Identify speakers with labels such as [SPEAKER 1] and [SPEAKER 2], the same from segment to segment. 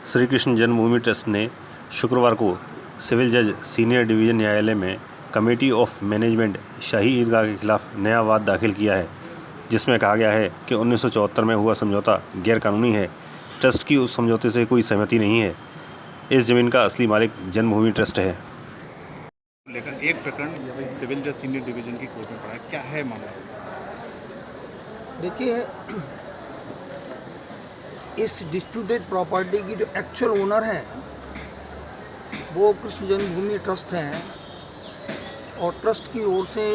[SPEAKER 1] श्री कृष्ण जन्मभूमि trust ने शुक्रवार को सिविल जज सीनियर डिवीज़न न्यायालय में committee of management Shahi Idgah के खिलाफ नया वाद दाखिल किया है, जिसमें कहा गया है कि 1974 में हुआ समझौता गैरकानूनी है। ट्रस्ट की उस समझौते से कोई सहमति नहीं है। इस ज़मीन का असली मालिक जन्मभूमि ट्रस्ट है।
[SPEAKER 2] लेकिन एक प्रकरण सिविल जज सीनियर डिवीज़न की कोर्ट में पड़ा है, क्या है मामला?
[SPEAKER 3] देखिए, इस डिस्प्यूटेड प्रॉपर्टी की जो एक्चुअल ओनर है वो कृष्ण जन्मभूमि ट्रस्ट है और ट्रस्ट की ओर से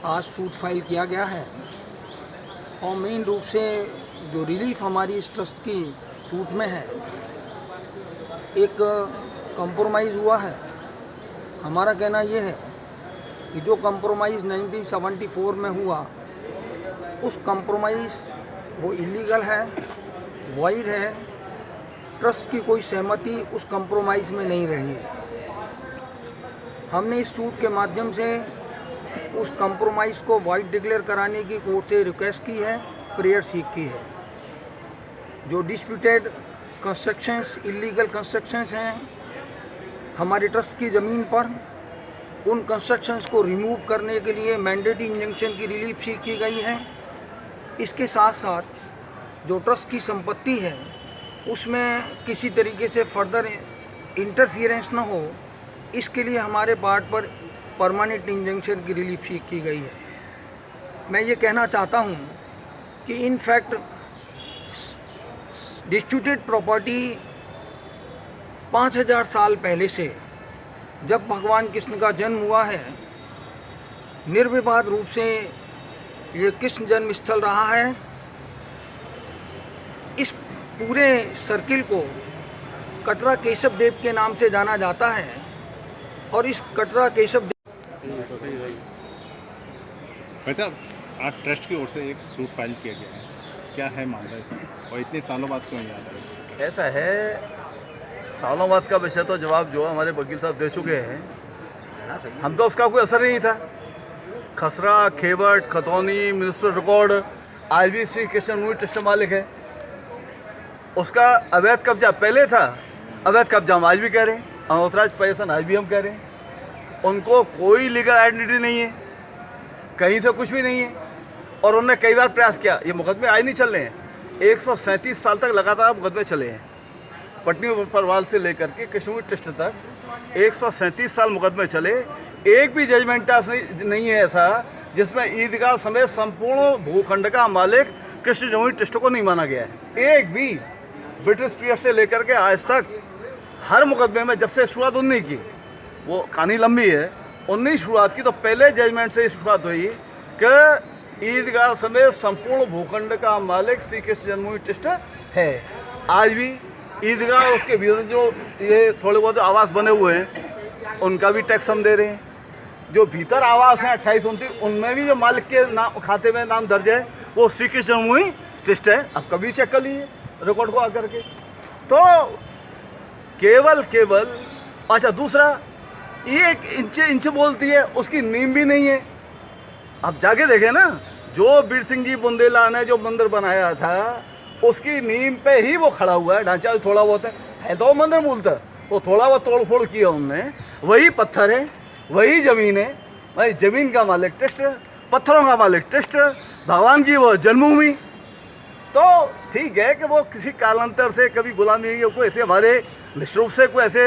[SPEAKER 3] आज सूट फाइल किया गया है। और मेन रूप से जो रिलीफ हमारी इस ट्रस्ट की सूट में है, एक कंप्रोमाइज़ हुआ है। हमारा कहना ये है कि जो कंप्रोमाइज़ 1974 में हुआ, उस कंप्रोमाइज़ वो इलीगल है, वॉइड है। ट्रस्ट की कोई सहमति उस कंप्रोमाइज़ में नहीं रही है। हमने इस सूट के माध्यम से उस कंप्रोमाइज़ को वॉइड डिक्लेयर कराने की कोर्ट से रिक्वेस्ट की है, प्रेयर सीख की है। जो डिस्प्यूटेड कंस्ट्रक्शंस, इलीगल कंस्ट्रक्शंस हैं हमारे ट्रस्ट की ज़मीन पर, उन कंस्ट्रक्शंस को रिमूव करने के लिए मैंडेटरी इंजंक्शन की रिलीफ सीख की गई है। इसके साथ साथ जो ट्रस्ट की संपत्ति है उसमें किसी तरीके से फर्दर इंटरफियरेंस ना हो, इसके लिए हमारे पार्ट पर परमानेंट इंजंक्शन की रिलीफ सीख की गई है। मैं ये कहना चाहता हूँ कि इन फैक्ट डिस्प्यूटेड प्रॉपर्टी 5000 साल पहले से, जब भगवान कृष्ण का जन्म हुआ है, निर्विवाद रूप से ये कृष्ण जन्म स्थल रहा है। इस पूरे सर्किल को कटरा केशव देव के नाम से जाना जाता है और इस कटरा केशव देव
[SPEAKER 2] अच्छा, आज ट्रस्ट की ओर से एक सूट फाइल किया गया है, क्या है मामला इसमें और इतने सालों बाद क्यों याद है?
[SPEAKER 4] ऐसा है, सालों बाद का विषय तो जवाब जो हमारे वकील साहब दे चुके हैं। हम तो उसका कोई असर नहीं था। खसरा, खेवट, खतौनी, म्यूनिसिपल रिकॉर्ड आज भी श्री कृष्ण जन्मभूमि ट्रस्ट मालिक है। उसका अवैध कब्जा पहले था, अवैध कब्जा हम आज भी कह रहे हैं, अनऑथराइज्ड पोजीशन आज भी हम कह रहे हैं। उनको कोई लीगल आइडेंटिटी नहीं है, कहीं से कुछ भी नहीं है। और उन्होंने कई बार प्रयास किया। ये मुकदमे आज नहीं चल रहे हैं, 137 साल तक लगातार मुकदमे चले हैं। पटनी उपरवाल से लेकर के कृष्ण ट्रस्ट तक 137 साल मुकदमे चले। एक भी जजमेंट नहीं है ऐसा जिसमें ईदगाह समेत संपूर्ण भूखंड का मालिक कृष्ण जन्मभूमि ट्रस्ट को नहीं माना गया है। एक भी ब्रिटिश पीरियड से लेकर के आज तक हर मुकदमे में, जब से शुरुआत 19 की, वो कहानी लंबी है, 19 शुरुआत की, तो पहले जजमेंट से शुरुआत हुई कि ईदगाह समेत संपूर्ण भूखंड का मालिक श्री कृष्ण जन्मभूमि ट्रस्ट है। आज भी ईदगाह, उसके भीतर जो ये थोड़े बहुत आवास बने हुए हैं उनका भी टैक्स हम दे रहे हैं। जो भीतर आवास हैं 28-29, उनमें भी जो मालिक के नाम खाते में नाम दर्ज है वो श्री कृष्ण जन्मभूमि ट्रस्ट है। अब कभी चेक कर लीजिए रिकॉर्ड को आकर के। तो केवल अच्छा, दूसरा, ये एक इंच बोलती है, उसकी नींव भी नहीं है। अब जाके देखें ना, जो बीर सिंह जी बुंदेला ने जो मंदिर बनाया था उसकी नींव पे ही वो खड़ा हुआ है। ढांचा थोड़ा बहुत है तो मंदिर मूलता, वो थोड़ा बहुत तोड़ फोड़ किया उनने। वही पत्थर है, वही ज़मीन है, वही ज़मीन का मालिक ट्रस्ट, पत्थरों का मालिक ट्रस्ट, भगवान की वो जन्मभूमि। तो ठीक है कि वो किसी कालांतर से कभी गुलामी कोई ऐसे हमारे निश्चित रूप से कोई ऐसे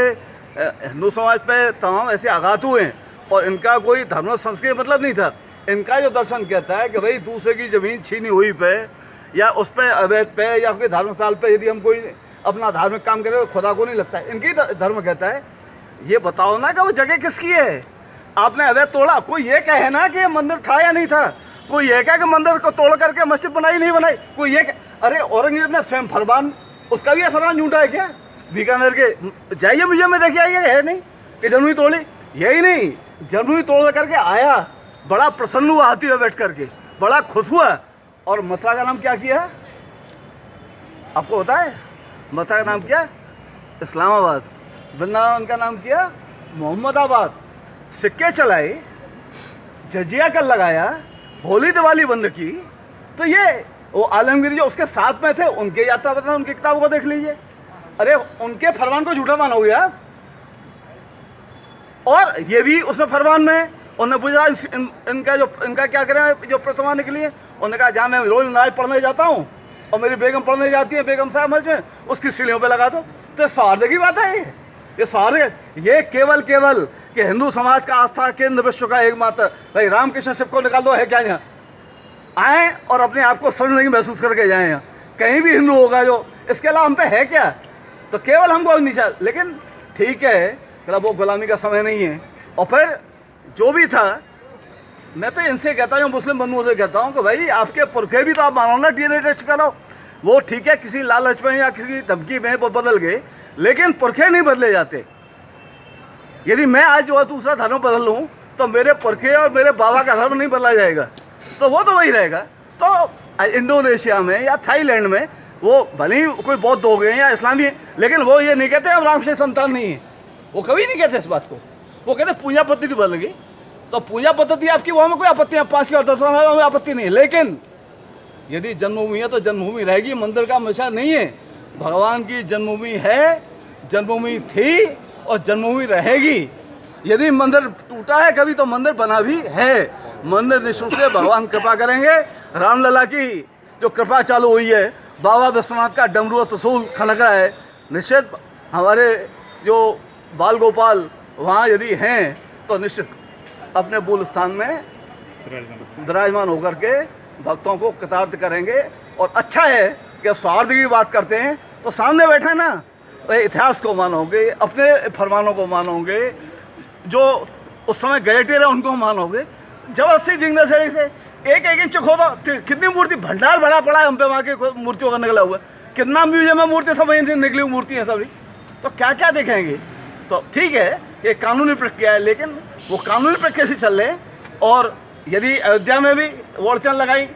[SPEAKER 4] हिंदू समाज पे तमाम ऐसे आघात हुए हैं और इनका कोई धर्म संस्कृति मतलब नहीं था। इनका जो दर्शन कहता है कि भाई दूसरे की ज़मीन छीनी हुई पे या उस पर अवैध पे या कोई धार्मिक स्थल पे यदि हम कोई अपना धार्मिक काम करें तो खुदा को नहीं लगता है। इनकी धर्म कहता है। ये बताओ ना कि वो जगह किसकी है? आपने अवैध तोड़ा, कोई ये कहे ना कि मंदिर था या नहीं था, कोई ये कहे कि मंदिर को तोड़ करके मस्जिद बनाई नहीं बनाई, कोई ये अरे औरंगजेब ने स्वयं फरमान, उसका भी फरमान झूठा है क्या? बीकानेर के जाइए म्यूजियम में देखिए, आइए, है नहीं कि जन्मभूमि तोड़ी? यही नहीं, जन्मभूमि तोड़ करके आया, बड़ा प्रसन्न हुआ, हाथी में बैठ करके बड़ा खुश हुआ। और मथुरा का नाम क्या किया आपको पता है? मथुरा का नाम क्या? इस्लामाबाद। वृंदावन का नाम किया मोहम्मदाबाद। सिक्के चलाए, जजिया कर लगाया, होली दिवाली बंद की। तो ये वो आलमगीर जो उसके साथ में थे उनके यात्रा बताना, उनकी किताबों को देख लीजिए। अरे उनके फरमान को झूठा मानोगे आप? और ये भी उसमें फरमान में उन्होंने पूछा इनका क्या करें जो प्रतिमा निकली है। उन्होंने कहा जहाँ मैं रोज नमाज पढ़ने जाता हूँ और मेरी बेगम पढ़ने जाती है बेगम साहब मस्जिद में, उसकी सीढ़ियों पे लगा दो। तो सौहार्द की बात है ये सौहार्द, ये केवल कि हिंदू समाज का आस्था केंद्र विश्व का एकमात्र भाई रामकृष्ण शिव को निकाल दो है क्या? यहाँ आए और अपने आप को शरण नहीं महसूस करके जाए। यहाँ कहीं भी हिंदू होगा जो, इसके अलावा हम पे है क्या? तो केवल हमको नीचा। लेकिन ठीक है, वो गुलामी का समय नहीं है। और फिर जो भी था, मैं तो इनसे कहता हूँ, मुस्लिम बंधुओं से कहता हूँ कि भाई आपके पुरखे भी तो आप मानो ना, डीएनए टेस्ट करो। वो ठीक है किसी लालच में या किसी धमकी में वो बदल गए, लेकिन पुरखे नहीं बदले जाते। यदि मैं आज जो दूसरा धर्म बदल लूँ तो मेरे पुरखे और मेरे बाबा का धर्म नहीं बदला जाएगा, तो वो तो वही रहेगा। तो इंडोनेशिया में या थाईलैंड में वो भले ही कोई बौद्ध हो गए या इस्लामी है, लेकिन वो ये नहीं कहते हम राम से संतान नहीं है। वो कभी नहीं कहते इस बात को। वो कहते पूजा पद्धति बदल गई, तो पूजा पद्धति आपकी वो हमें कोई आपत्ति है, 5 और 10 हमें आपत्ति नहीं है। लेकिन यदि जन्मभूमि है तो जन्मभूमि रहेगी, मंदिर का हमेशा नहीं है। भगवान की जन्मभूमि है, जन्मभूमि थी और जन्मभूमि रहेगी। यदि मंदिर टूटा है कभी तो मंदिर बना भी है। मंदिर निःशुल्क से भगवान कृपा करेंगे। रामलला की जो कृपा चालू हुई है, बाबा विश्वनाथ का डमरू त्रिशूल खनक रहा है, निश्चित हमारे जो बाल गोपाल वहाँ यदि हैं तो निश्चित अपने मूल स्थान में विराजमान होकर के भक्तों को कृतार्थ करेंगे। और अच्छा है कि सौहार्द की बात करते हैं तो सामने बैठे ना, इतिहास को मानोगे, अपने फरमानों को मानोगे, जो उस समय गजेटियर है उनको मानोगे। जबरदस्ती जिंदा सड़ी से एक इंच खोदो, कितनी मूर्ति भंडार भरा पड़ा है हम पे, वहाँ के मूर्तियों का निकला हुआ है। कितना म्यूजियम में मूर्ति सब निकली हुई मूर्ति है सभी, तो क्या क्या देखेंगे। तो ठीक है ये कानूनी प्रक्रिया है, लेकिन वो कानूनी प्रक्रिया से चल रहे। और यदि अयोध्या में भी वोड़चन लगाई,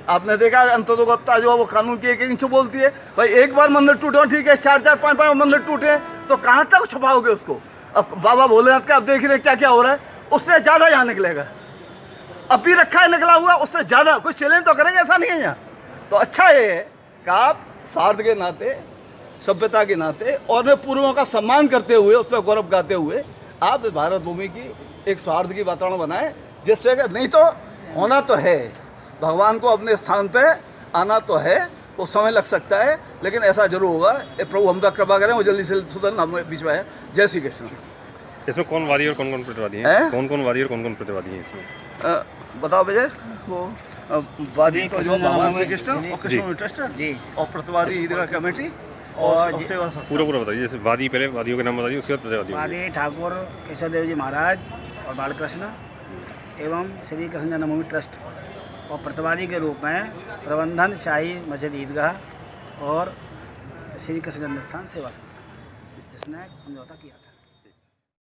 [SPEAKER 4] आपने देखा अंतोदोगत्ता जो है वो कानून की 1 इंच बोलती है। भाई एक बार मंदिर टूटे ठीक है, 4-4, 5-5 मंदिर टूटे तो कहाँ तक छुपाओगे उसको? अब बाबा भोलेनाथ का आप देख रहे क्या क्या हो रहा है, उससे ज़्यादा यहाँ निकलेगा। अभी रखा है निकला हुआ, उससे ज़्यादा कोई चैलेंज तो करेंगे, ऐसा नहीं है यहाँ। तो अच्छा ये है कि आप सौहार्द के नाते, सभ्यता के नाते और पूर्वों का सम्मान करते हुए, उस पर गौरव गाते हुए आप भारत भूमि की एक सौहार्द की वातावरण बनाएं, जिससे कि नहीं तो होना तो है, भगवान को अपने स्थान पे आना तो है, वो समय लग सकता है, लेकिन ऐसा जरूर होगा। प्रभु हम पर कृपा करें, वो जल्दी से सुधन हमें बीच में आए। जय श्री कृष्ण।
[SPEAKER 1] इसमें कौन वादी और कौन कौन प्रतिवादी हैं? कौन वादी और कौन कौन प्रतिवादी हैं इसमें?
[SPEAKER 4] बताओ विजय। वो वादी तो जो भगवान श्री कृष्ण और कृष्ण ट्रस्ट जी, और प्रतिवादी ईदगाह कमेटी और सेवा
[SPEAKER 1] पूरा बताइए। जैसे वादी, पहले वादियों के नाम बताइए, उसके बाद प्रतिवादी।
[SPEAKER 5] वादी ठाकुर केशव देव जी महाराज और बालकृष्ण एवं श्री कृष्ण जन्मभूमि ट्रस्ट, और प्रतिवादी के रूप में प्रबंधन शाही मस्जिद ईदगाह और श्री कृष्ण जन्मस्थान सेवा संस्थान, जिसने समझौता किया था।